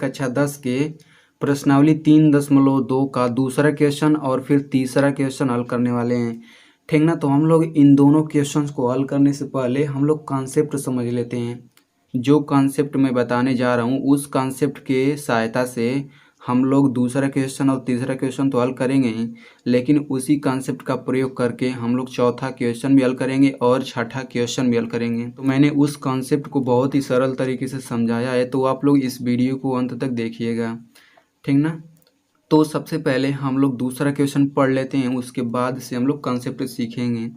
कक्षा 10 के प्रश्नावली 3.2 का दूसरा क्वेश्चन और फिर तीसरा क्वेश्चन हल करने वाले हैं। ठीक ना। तो हम लोग इन दोनों क्वेश्चंस को हल करने से पहले हम लोग कॉन्सेप्ट समझ लेते हैं। जो कॉन्सेप्ट मैं बताने जा रहा हूँ उस कॉन्सेप्ट के सहायता से हम लोग दूसरा क्वेश्चन और तीसरा क्वेश्चन तो हल करेंगे ही, लेकिन उसी कॉन्सेप्ट का प्रयोग करके हम लोग चौथा क्वेश्चन भी हल करेंगे और छठा क्वेश्चन भी हल करेंगे। तो मैंने उस कॉन्सेप्ट को बहुत ही सरल तरीके से समझाया है, तो आप लोग इस वीडियो को अंत तक देखिएगा। ठीक ना। तो सबसे पहले हम लोग दूसरा क्वेश्चन पढ़ लेते हैं, उसके बाद से हम लोग कॉन्सेप्ट सीखेंगे।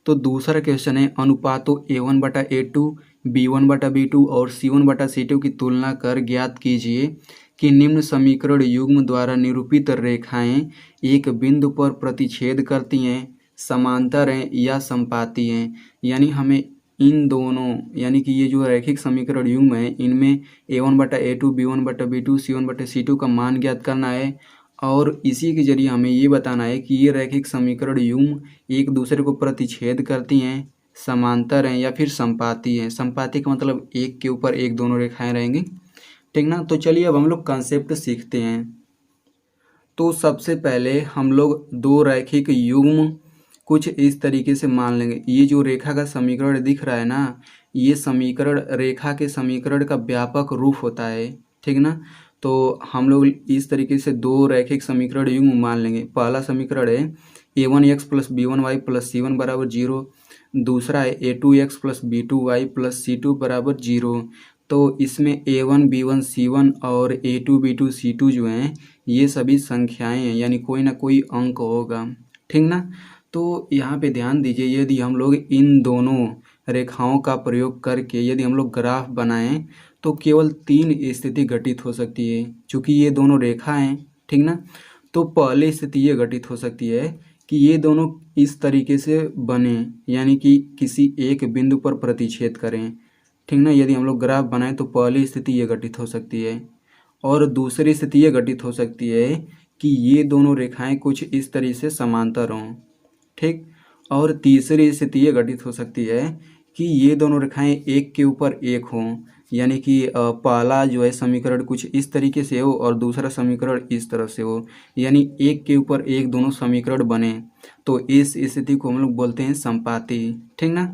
तो दूसरा क्वेश्चन है, अनुपातों A1/A2, B1/B2 और C1/C2 की तुलना कर ज्ञात कीजिए कि निम्न समीकरण युग्म द्वारा निरूपित रेखाएं एक बिंदु पर प्रतिच्छेद करती हैं, समांतर हैं या समपाती हैं। यानी हमें इन दोनों यानी कि ये जो रैखिक समीकरण युग्म है इनमें A1/A2, B1/B2, C1/C2 का मान ज्ञात करना है और इसी के जरिए हमें ये बताना है कि ये रैखिक समीकरण युग्म एक दूसरे को प्रतिच्छेद करती हैं, समांतर हैं या फिर समपाती हैं। समपाती का मतलब एक के ऊपर एक दोनों रेखाएं रहेंगी। ठीक ना। तो चलिए अब हम लोग कॉन्सेप्ट सीखते हैं। तो सबसे पहले हम लोग दो रैखिक युग्म कुछ इस तरीके से मान लेंगे। ये जो रेखा का समीकरण दिख रहा है ना, ये समीकरण रेखा के समीकरण का व्यापक रूप होता है। ठीक ना। तो हम लोग इस तरीके से दो रैखिक समीकरण युग्म मान लेंगे। पहला समीकरण है A1x + B1y + C1 = 0। दूसरा है A2x + B2y + C2 = 0। तो इसमें A1 B1 C1 और A2 B2 C2 जो हैं ये सभी संख्याएं हैं, यानी कोई ना कोई अंक होगा। ठीक ना। तो यहाँ पे ध्यान दीजिए, यदि हम लोग इन दोनों रेखाओं का प्रयोग करके यदि हम लोग ग्राफ बनाएं तो केवल 3 स्थिति घटित हो सकती है। चूँकि ये दोनों रेखा हैं, ठीक ना। तो पहली स्थिति ये घटित हो सकती है कि ये दोनों इस तरीके से बने, यानी कि किसी एक बिंदु पर प्रतिच्छेद करें। ठीक ना। यदि हम लोग ग्राफ बनाएं तो पहली स्थिति ये घटित हो सकती है और दूसरी स्थिति ये घटित हो सकती है कि ये दोनों रेखाएं कुछ इस तरीके से समांतर हों। ठीक। और तीसरी स्थिति ये घटित हो सकती है कि ये दोनों रेखाएं एक के ऊपर एक हों, यानी कि पहला जो है समीकरण कुछ इस तरीके से हो और दूसरा समीकरण इस तरह से हो, यानी एक के ऊपर एक दोनों समीकरण बने। तो इस स्थिति को हम लोग बोलते हैं समपाती। ठीक ना।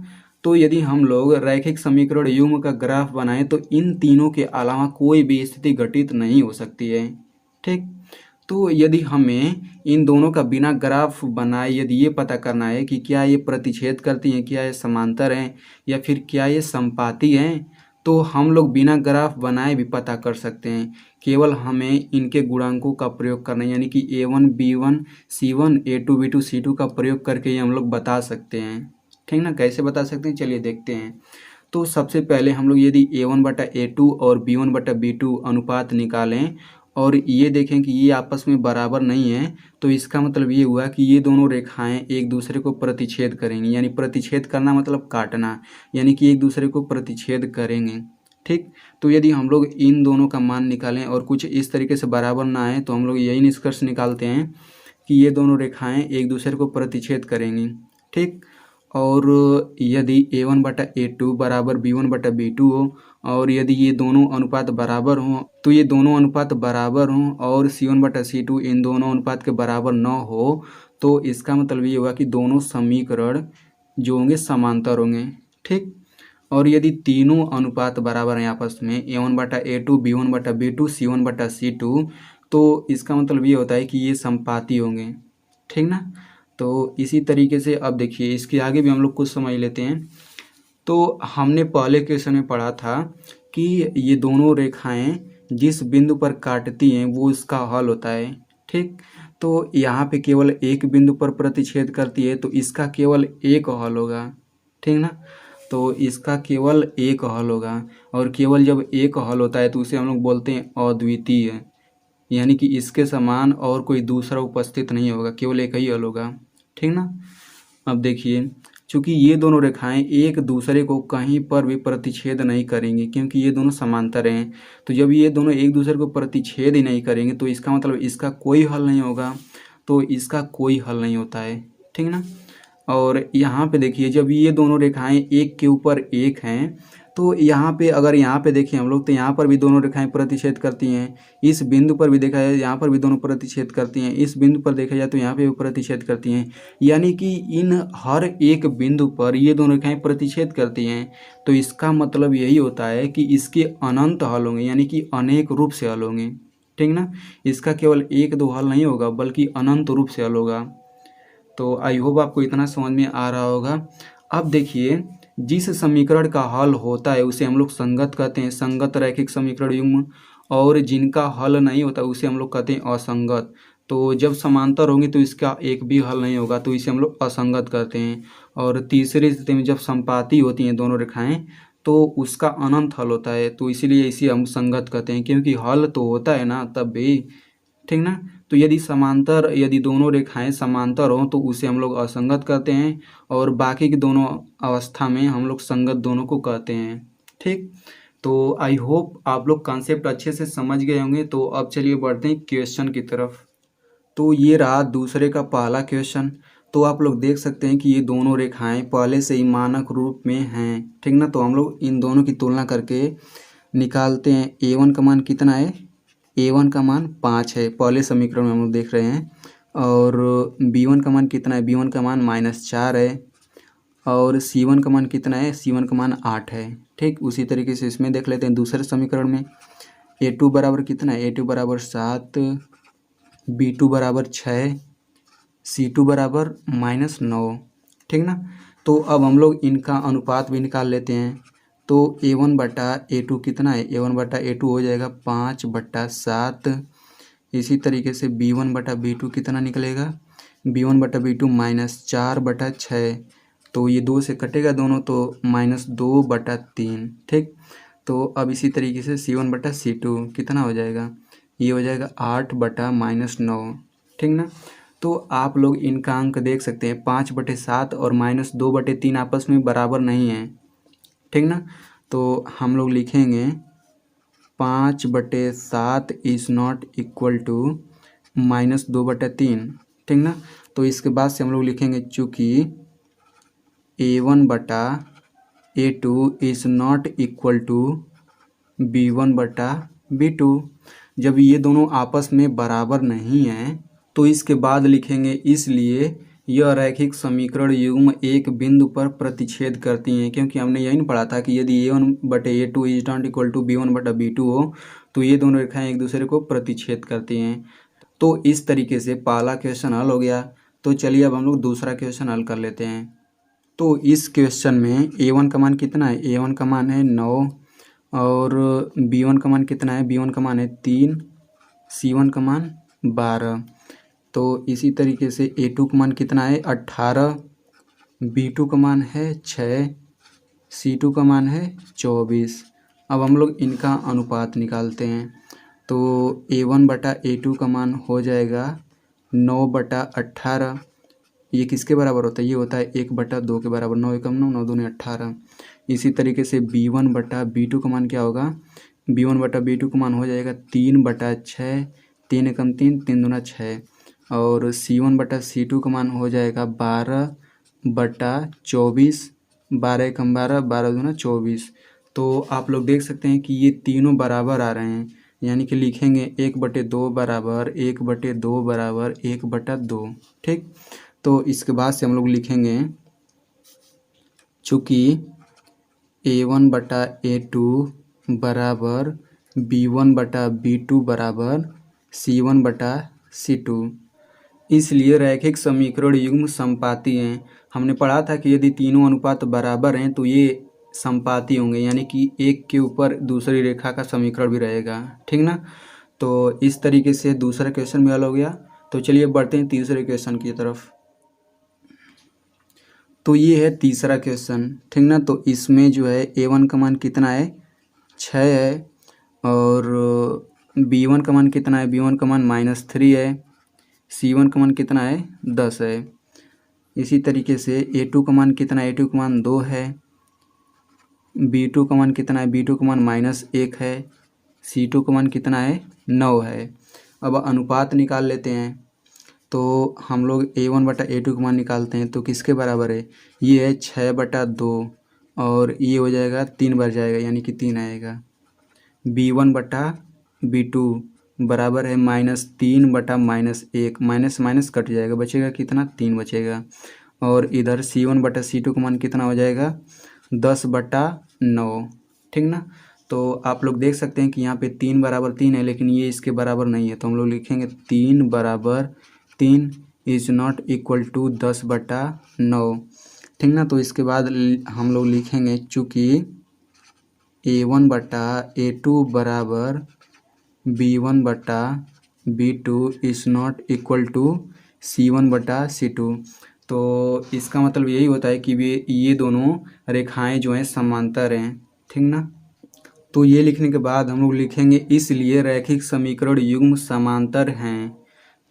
तो यदि हम लोग रैखिक समीकरण युग्म का ग्राफ बनाएं तो इन तीनों के अलावा कोई भी स्थिति घटित नहीं हो सकती है। ठीक। तो यदि हमें इन दोनों का बिना ग्राफ बनाए यदि ये पता करना है कि क्या ये प्रतिच्छेद करती हैं, क्या ये समांतर हैं या फिर क्या ये समपाती हैं, तो हम लोग बिना ग्राफ बनाए भी पता कर सकते हैं। केवल हमें इनके गुणांकों का प्रयोग करना है, यानी कि A1 B1 C1 A2 B2 C2 का प्रयोग करके ये हम लोग बता सकते हैं। ठीक ना। कैसे बता सकते हैं, चलिए देखते हैं। तो सबसे पहले हम लोग यदि A1/A2 और B1/B2 अनुपात निकालें और ये देखें कि ये आपस में बराबर नहीं है, तो इसका मतलब ये हुआ कि ये दोनों रेखाएं एक दूसरे को प्रतिच्छेद करेंगी। यानी प्रतिच्छेद करना मतलब काटना, यानी कि एक दूसरे को प्रतिच्छेद करेंगे। ठीक। तो यदि हम लोग इन दोनों का मान निकालें और कुछ इस तरीके से बराबर ना आए तो हम लोग यही निष्कर्ष निकालते हैं कि ये दोनों रेखाएं एक दूसरे को प्रतिच्छेद करेंगी। ठीक। और यदि A1/A2 = B1/B2 हो और यदि ये दोनों अनुपात बराबर हों, तो ये दोनों अनुपात बराबर हों और C1/C2 इन दोनों अनुपात के बराबर न हो, तो इसका मतलब ये होगा कि दोनों समीकरण जो होंगे समांतर होंगे। ठीक। और यदि तीनों अनुपात बराबर हैं आपस में A1/A2 B1/B2 C1/C2, तो इसका मतलब ये होता है कि ये समपाती होंगे। ठीक ना। तो इसी तरीके से अब देखिए इसके आगे भी हम लोग कुछ समझ लेते हैं। तो हमने पहले क्वेश्चन में पढ़ा था कि ये दोनों रेखाएं जिस बिंदु पर काटती हैं वो इसका हल होता है। ठीक। तो यहाँ पे केवल एक बिंदु पर प्रतिच्छेद करती है तो इसका केवल एक हल होगा। ठीक ना। तो इसका केवल एक हल होगा और केवल जब एक हल होता है तो उसे हम लोग बोलते हैं अद्वितीय, यानी कि इसके समान और कोई दूसरा उपस्थित नहीं होगा, केवल एक ही हल होगा। ठीक ना। अब देखिए, चूंकि ये दोनों रेखाएं एक दूसरे को कहीं पर भी प्रतिच्छेद नहीं करेंगी क्योंकि ये दोनों समांतर हैं, तो जब ये दोनों एक दूसरे को प्रतिच्छेद ही नहीं करेंगे तो इसका मतलब इसका कोई हल नहीं होगा, तो इसका कोई हल नहीं होता है। ठीक ना। और यहाँ पे देखिए, जब ये दोनों रेखाएं एक के ऊपर एक हैं तो यहाँ पे अगर यहाँ पे देखें हम लोग, तो यहाँ पर भी दोनों रेखाएं प्रतिच्छेद करती हैं। इस बिंदु पर भी देखा जाए, यहाँ पर भी दोनों प्रतिच्छेद करती हैं। इस बिंदु पर देखा जाए तो यहाँ पे भी प्रतिच्छेद करती हैं। यानी कि इन हर एक बिंदु पर ये दोनों रेखाएं प्रतिच्छेद करती हैं। तो इसका मतलब यही होता है कि इसके अनंत हल होंगे, यानी कि अनेक रूप से हल होंगे। ठीक ना, इसका केवल एक दो हल नहीं होगा बल्कि अनंत रूप से हल होगा। तो आई होप आपको इतना समझ में आ रहा होगा। अब देखिए, जिस समीकरण का हल होता है उसे हम लोग संगत कहते हैं, संगत रैखिक समीकरण युग्म, और जिनका हल नहीं होता उसे हम लोग कहते हैं असंगत। तो जब समांतर होंगे तो इसका एक भी हल नहीं होगा, तो इसे हम लोग असंगत कहते हैं। और तीसरी स्थिति में जब संपाती होती हैं दोनों रेखाएं तो उसका अनंत हल होता है, तो इसीलिए इसे हम संगत कहते हैं, क्योंकि हल तो होता है ना तब भी। ठीक ना, तो यदि दोनों रेखाएं समांतर हों तो उसे हम लोग असंगत कहते हैं, और बाकी की दोनों अवस्था में हम लोग संगत दोनों को कहते हैं। ठीक, तो आई होप आप लोग कॉन्सेप्ट अच्छे से समझ गए होंगे। तो अब चलिए बढ़ते हैं क्वेश्चन की तरफ। तो ये रहा दूसरे का पहला क्वेश्चन। तो आप लोग देख सकते हैं कि ये दोनों रेखाएं पहले से ही मानक रूप में हैं। ठीक ना, तो हम लोग इन दोनों की तुलना करके निकालते हैं। A1 का मान कितना है, A1 का मान 5 है, पहले समीकरण में हम लोग देख रहे हैं। और B1 का मान कितना है, B1 का मान -4 है। और C1 का मान कितना है, C1 का मान 8 है। ठीक, उसी तरीके से इसमें देख लेते हैं दूसरे समीकरण में। A2 बराबर कितना है, A2 बराबर 7, B2 बराबर 6, C2 बराबर -9। ठीक ना, तो अब हम लोग इनका अनुपात भी निकाल लेते हैं। तो A1 बटा A2 कितना है, A1 बटा A2 हो जाएगा 5/7। इसी तरीके से B1 बटा B2 कितना निकलेगा, B1 बटा B2 -4/6। तो ये 2 से कटेगा दोनों, तो -2/3। ठीक, तो अब इसी तरीके से C1 बटा C2 कितना हो जाएगा, ये हो जाएगा 8/-9। ठीक ना, तो आप लोग इनका अंक देख सकते हैं, 5/7 और -2/3 आपस में बराबर नहीं है। ठीक ना, तो हम लोग लिखेंगे 5/7 इज़ नॉट इक्वल टू -2/3। ठीक ना, तो इसके बाद से हम लोग लिखेंगे चूँकि A1 बटा A2 is not equal to B1 बटा B2। जब ये दोनों आपस में बराबर नहीं हैं तो इसके बाद लिखेंगे इसलिए यह रैखिक समीकरण युग्म एक बिंदु पर प्रतिच्छेद करती हैं, क्योंकि हमने यही नहीं पढ़ा था कि यदि A1 बटे A2 is not equal to B1 बटा B2 हो तो ये दोनों रेखाएं एक दूसरे को प्रतिच्छेद करती हैं। तो इस तरीके से पहला क्वेश्चन हल हो गया। तो चलिए अब हम लोग दूसरा क्वेश्चन हल कर लेते हैं। तो इस क्वेश्चन में A1 का मान कितना है, A1 का मान है 9, और B1 का मान कितना है, B1 का मान है 3, C1 का मान 12। तो इसी तरीके से A2 का मान कितना है 18, B2 का मान है 6, C2 का मान है 24। अब हम लोग इनका अनुपात निकालते हैं। तो A1 बटा A2 का मान हो जाएगा 9/18। ये किसके बराबर होता है, ये होता है 1/2 के बराबर। 9 एकम 9, 9 दूनी 18। इसी तरीके से B1 बटा B2 का मान क्या होगा, B1 बटा B2 का मान हो जाएगा 3/6, 3 एकम 3, 3 दूना 6। और C1 बटा C2 का मान हो जाएगा 12/24, 12 एकम 12, 12 दूना 24। तो आप लोग देख सकते हैं कि ये तीनों बराबर आ रहे हैं, यानी कि लिखेंगे 1/2 बराबर 1/2 बराबर 1/2। ठीक, तो इसके बाद से हम लोग लिखेंगे चूँकि A1 बटा A2 बराबर B1 बटा B2 बराबर C1 बटा C2, इसलिए रैखिक समीकरण युग्म समपाती हैं। हमने पढ़ा था कि यदि तीनों अनुपात बराबर हैं तो ये समपाती होंगे, यानी कि एक के ऊपर दूसरी रेखा का समीकरण भी रहेगा। ठीक ना, तो इस तरीके से दूसरा क्वेश्चन भी हल हो गया। तो चलिए बढ़ते हैं तीसरे क्वेश्चन की तरफ। तो ये है तीसरा क्वेश्चन। ठीक ना, तो इसमें जो है A1 का मान कितना है 6 है, और B1 का मान कितना है, B1 का मान -3 है, C1 का मान कितना है 10 है। इसी तरीके से A2 का मान कितना है, A2 का मान 2 है, B2 का मान कितना है, B2 का मान -1 है, C2 का मान कितना है 9 है। अब अनुपात निकाल लेते हैं। तो हम लोग A1 बटा A2 का मान निकालते हैं, तो किसके बराबर है, ये है 6/2। और ये हो जाएगा 3 बार जाएगा यानी कि 3 आएगा। b1/b2 बराबर है -3/-1, माइनस माइनस कट जाएगा, बचेगा कितना 3 बचेगा। और इधर c1/c2 का मान कितना हो जाएगा 10/9, ठीक ना। तो आप लोग देख सकते हैं कि यहाँ पे 3 बराबर 3 है, लेकिन ये इसके बराबर नहीं है, तो हम लोग लिखेंगे 3 बराबर 3 इज नॉट इक्वल टू 10/9, ठीक ना। तो इसके बाद हम लोग लिखेंगे चूँकि a1/a2 बराबर b1/b2 is not equal to c1/c2। तो इसका मतलब यही होता है कि ये दोनों रेखाएं जो हैं समांतर हैं, ठीक ना। तो ये लिखने के बाद हम लोग लिखेंगे इसलिए रैखिक समीकरण युग्म समांतर हैं,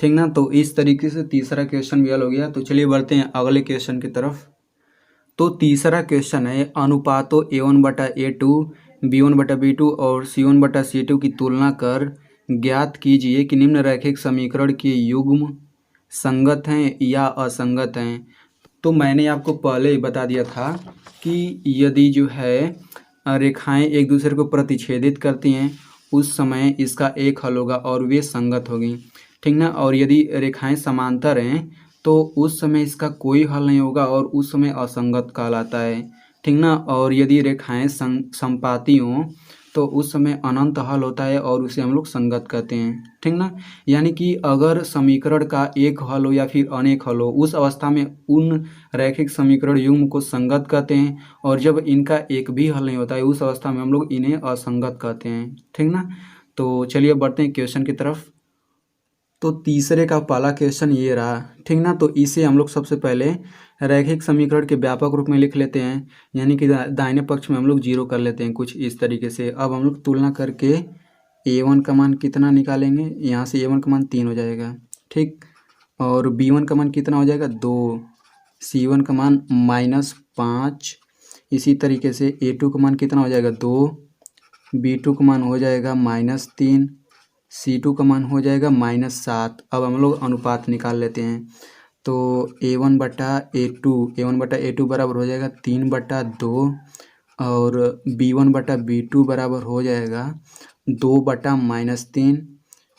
ठीक ना। तो इस तरीके से तीसरा क्वेश्चन भी हल हो गया। तो चलिए बढ़ते हैं अगले क्वेश्चन की तरफ। तो तीसरा क्वेश्चन है अनुपातों a1/a2, b1/b2 और c1/c2 की तुलना कर ज्ञात कीजिए कि निम्न रैखिक समीकरण के युग्म संगत हैं या असंगत हैं। तो मैंने आपको पहले ही बता दिया था कि यदि जो है रेखाएं एक दूसरे को प्रतिच्छेदित करती हैं उस समय इसका एक हल होगा और वे संगत होगी, ठीक ना। और यदि रेखाएं समांतर हैं तो उस समय इसका कोई हल नहीं होगा और उस समय असंगत कहलाता है, ठीक ना। और यदि रेखाएं संपाती हों तो उस समय अनंत हल होता है और उसे हम लोग संगत कहते हैं, ठीक ना। यानी कि अगर समीकरण का एक हल हो या फिर अनेक हल हो उस अवस्था में उन रैखिक समीकरण युग्म को संगत कहते हैं, और जब इनका एक भी हल नहीं होता है उस अवस्था में हम लोग इन्हें असंगत कहते हैं, ठीक ना। तो चलिए बढ़ते हैं क्वेश्चन की तरफ। तो तीसरे का पहला क्वेश्चन ये रहा, ठीक ना। तो इसे हम लोग सबसे पहले रैखिक समीकरण के व्यापक रूप में लिख लेते हैं, यानी कि दाहिने पक्ष में हम लोग 0 कर लेते हैं कुछ इस तरीके से। अब हम लोग तुलना करके a1 का मान कितना निकालेंगे, यहाँ से a1 का मान 3 हो जाएगा, ठीक। और b1 का मान कितना हो जाएगा 2, c1 का मान -5, इसी तरीके से a2 का मान कितना हो जाएगा 2, b2 का मान हो जाएगा -3, c2 का मान हो जाएगा -7। अब हम लोग अनुपात निकाल लेते हैं। तो a1/a2 बराबर हो जाएगा 3/2 और b1/b2 बराबर हो जाएगा 2/-3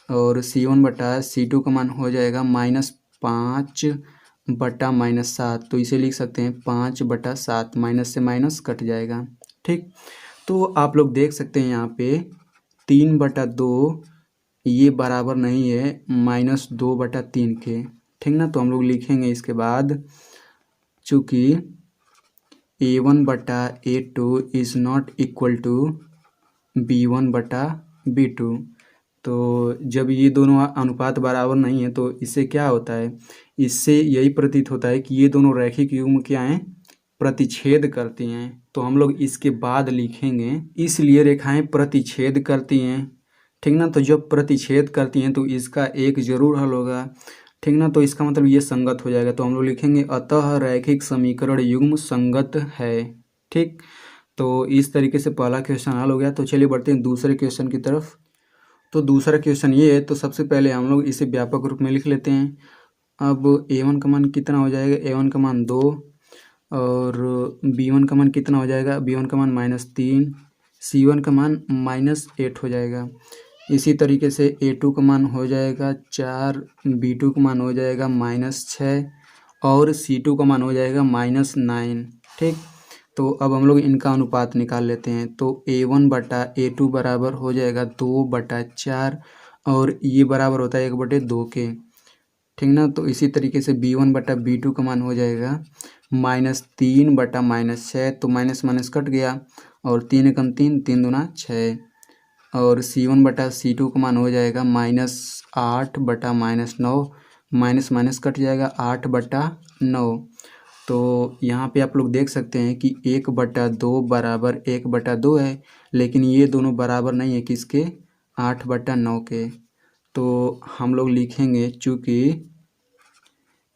और c1/c2 का मान हो जाएगा -5/-7। तो इसे लिख सकते हैं 5/7, माइनस से माइनस कट जाएगा, ठीक। तो आप लोग देख सकते हैं यहाँ पे 3/2 ये बराबर नहीं है -2/3 के, ठीक ना। तो हम लोग लिखेंगे इसके बाद चूँकि a1/a2 is not equal to b1/b2। तो जब ये दोनों अनुपात बराबर नहीं है तो इससे क्या होता है, इससे यही प्रतीत होता है कि ये दोनों रैखिक युग्म क्या हैं, प्रतिच्छेद करती हैं। तो हम लोग इसके बाद लिखेंगे इसलिए रेखाएं प्रतिच्छेद करती हैं, ठीक ना। तो जब प्रतिच्छेद करती हैं तो इसका एक जरूर हल होगा, ठीक ना। तो इसका मतलब ये संगत हो जाएगा। तो हम लोग लिखेंगे अतः रैखिक समीकरण युग्म संगत है, ठीक। तो इस तरीके से पहला क्वेश्चन हल हो गया। तो चलिए बढ़ते हैं दूसरे क्वेश्चन की तरफ। तो दूसरा क्वेश्चन ये है, तो सबसे पहले हम लोग इसे व्यापक रूप में लिख लेते हैं। अब a1 का मान कितना हो जाएगा, a1 का मान 2 और b1 का मान कितना हो जाएगा, b1 का मान -3, c1 का मान -8 हो जाएगा। इसी तरीके से a2 का मान हो जाएगा 4, b2 का मान हो जाएगा -6 और c2 का मान हो जाएगा -9, ठीक। तो अब हम लोग इनका अनुपात निकाल लेते हैं। तो a1/a2 बराबर हो जाएगा 2/4 और ये बराबर होता है 1/2 के, ठीक ना। तो इसी तरीके से b1/b2 का मान हो जाएगा -3/-6, तो माइनस माइनस कट गया और 3 एकम 3, 3 दूना 6 और c1/c2 का मान हो जाएगा -8/-9, माइनस माइनस कट जाएगा 8/9। तो यहाँ पे आप लोग देख सकते हैं कि 1/2 बराबर 1/2 है, लेकिन ये दोनों बराबर नहीं है किसके, 8/9 के। तो हम लोग लिखेंगे चूँकि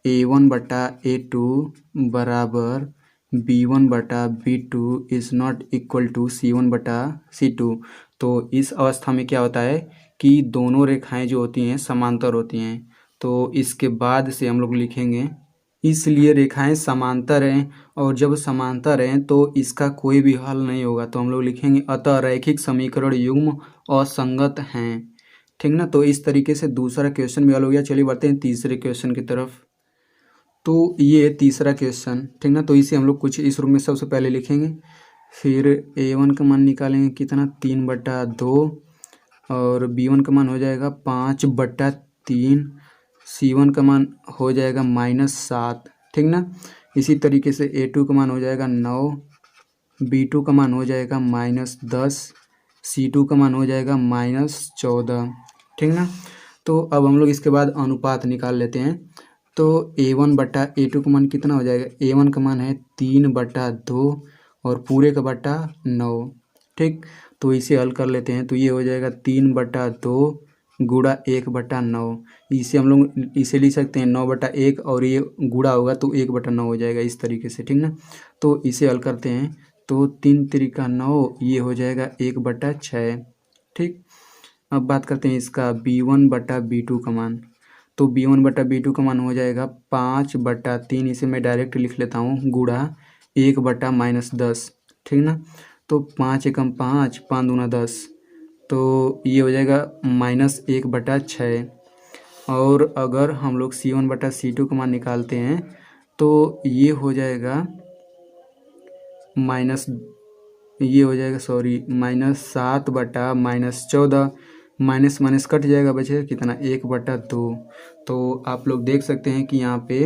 a1/a2 बराबर b1/b2 is not equal to c1/c2। तो इस अवस्था में क्या होता है कि दोनों रेखाएं जो होती हैं समांतर होती हैं। तो इसके बाद से हम लोग लिखेंगे इसलिए रेखाएं समांतर हैं, और जब समांतर हैं तो इसका कोई भी हल नहीं होगा। तो हम लोग लिखेंगे अतः रैखिक समीकरण युग्म असंगत हैं। ठीक ना। तो इस तरीके से दूसरा क्वेश्चन भी हल हो गया। चलिए बढ़ते हैं तीसरे क्वेश्चन की तरफ। तो ये तीसरा क्वेश्चन, ठीक ना। तो इसे हम लोग कुछ इस रूप में सबसे पहले लिखेंगे, फिर a1 का मान निकालेंगे कितना 3/2, और b1 का मान हो जाएगा 5/3, c1 का मान हो जाएगा -7। ठीक ना। इसी तरीके से a2 का मान हो जाएगा 9, b2 का मान हो जाएगा -10, c2 का मान हो जाएगा -14। ठीक ना। तो अब हम लोग इसके बाद अनुपात निकाल लेते हैं। तो a1/a2 का मान कितना हो जाएगा, a1 का मान है 3/2 और पूरे का बटा 9। ठीक। तो इसे हल कर लेते हैं। तो ये हो जाएगा 3/2 गुणा 1/9। इसे हम लोग इसे लिख सकते हैं 9/1, और ये गुणा होगा तो 1/9 हो जाएगा इस तरीके से। ठीक ना। तो इसे हल करते हैं। तो 3 त्रिका 9, ये हो जाएगा 1/6। ठीक। अब बात करते हैं इसका b1/b2 का मान। तो b1/b2 का मान हो जाएगा 5/3, इसे मैं डायरेक्ट लिख लेता हूँ, गुणा 1/-10। ठीक ना। तो 5 एकम 5, 5 दूना 10, तो ये हो जाएगा -1/6। और अगर हम लोग c1/c2 का मान निकालते हैं तो ये हो जाएगा -7/-14, माइनस माइनस कट जाएगा, बचेगा कितना 1/2। तो आप लोग देख सकते हैं कि यहाँ पे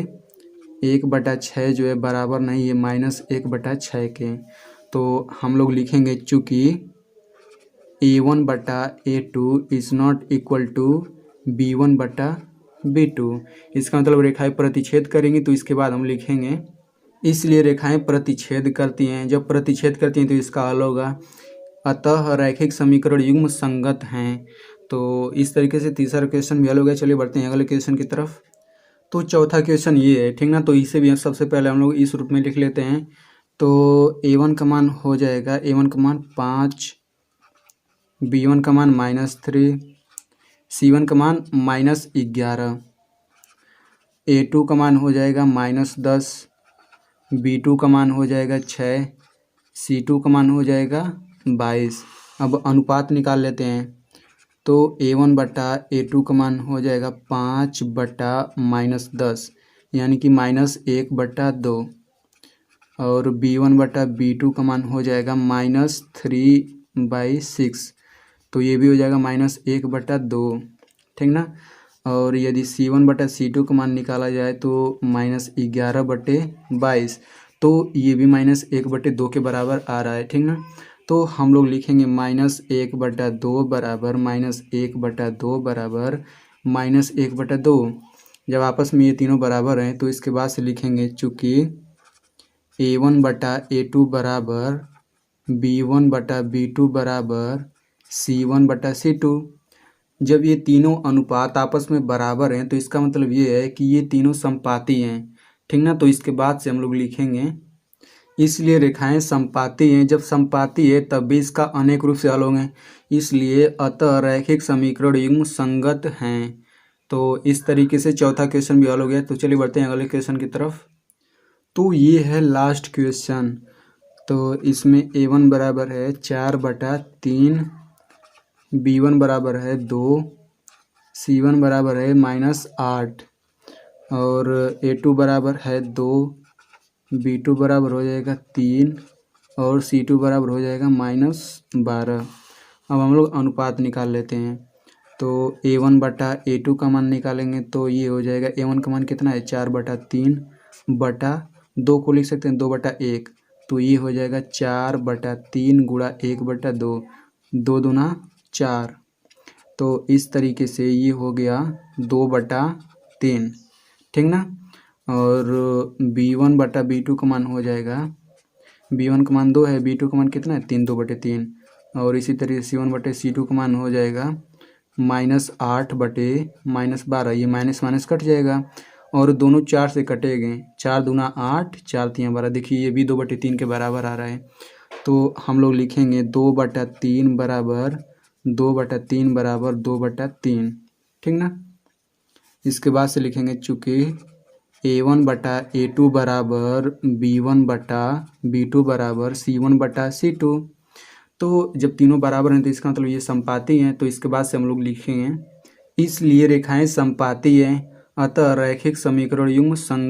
1/6 जो है बराबर नहीं है -1/6 के। तो हम लोग लिखेंगे चूँकि a1/a2 is not equal to b1/b2। इसका मतलब रेखाएं प्रतिच्छेद करेंगी, तो इसके बाद हम लिखेंगे, इसलिए रेखाएं प्रतिच्छेद करती हैं। जब प्रतिच्छेद करती हैं तो इसका हल होगा अतः रैखिक समीकरण युग्म संगत हैं। तो इस तरीके से तीसरा क्वेश्चन भी हल हो गया। चलिए बढ़ते हैं अगले क्वेश्चन की तरफ। तो चौथा क्वेश्चन ये है, ठीक ना। तो इसे भी सबसे पहले हम लोग इस रूप में लिख लेते हैं। तो a1 का मान हो जाएगा, a1 का मान 5, b1 का मान -3, c1 का मान -11, a2 का मान हो जाएगा -10, b2 का मान हो जाएगा 6, c2 का मान हो जाएगा 22। अब अनुपात निकाल लेते हैं। तो a1/a2 का मान हो जाएगा 5/-10, यानी कि -1/2, और b1/b2 का मान हो जाएगा -3/6, तो ये भी हो जाएगा -1/2। ठीक ना। और यदि c1/c2 का मान निकाला जाए तो -11/22, तो ये भी -1/2 के बराबर आ रहा है। ठीक ना। तो हम लोग लिखेंगे -1/2 बराबर -1/2 बराबर -1/2। जब आपस में ये तीनों बराबर हैं तो इसके बाद से लिखेंगे चूँकि a1/a2 बराबर b1/b2 बराबर c1/c2। जब ये तीनों अनुपात आपस में बराबर हैं तो इसका मतलब ये है कि ये तीनों समपाती हैं। ठीक ना। तो इसके बाद से हम लोग लिखेंगे, इसलिए रेखाएं समपाती हैं। जब समपाती है तब भी इसका अनेक रूप से हल होंगे, इसलिए अतः रैखिक समीकरण युग्म संगत हैं। तो इस तरीके से चौथा क्वेश्चन भी हल हो गया। तो चलिए बढ़ते हैं अगले क्वेश्चन की तरफ। तो ये है लास्ट क्वेश्चन। तो इसमें a1 बराबर है 4/3, b1 बराबर है 2, c1 बराबर है -8, और a2 बराबर है 2, b2 बराबर हो जाएगा 3, और c2 बराबर हो जाएगा -12। अब हम लोग अनुपात निकाल लेते हैं। तो a1/a2 का मान निकालेंगे तो ये हो जाएगा, a1 का मान कितना है 4/3 बटा 2 को लिख सकते हैं 2/1, तो ये हो जाएगा 4/3 गुणा 1/2, 2 दूना 4। तो इस तरीके से ये हो गया 2/3। ठीक ना। और b1/b2 का मान हो जाएगा, b1 का मान 2 है, b2 का मान कितना है 3, 2/3। और इसी तरीके से c1/c2 का मान हो जाएगा -8/-12। ये माइनस माइनस कट जाएगा और दोनों 4 से कटेंगे, 4 दूना 8, 4 तियाँ 12। देखिए ये भी 2/3 के बराबर आ रहा है। तो हम लोग लिखेंगे 2/3 बराबर 2/3 बराबर 2/3। ठीक ना। इसके बाद से लिखेंगे चूँकि A1/A2 बराबर B1/B2 बराबर C1/C2। तो जब तीनों बराबर हैं तो इसका मतलब ये समपाती हैं, तो इसके बाद से हम लोग लिखेंगे इसलिए रेखाएं समपाती हैं, अतः रैखिक समीकरण युग्म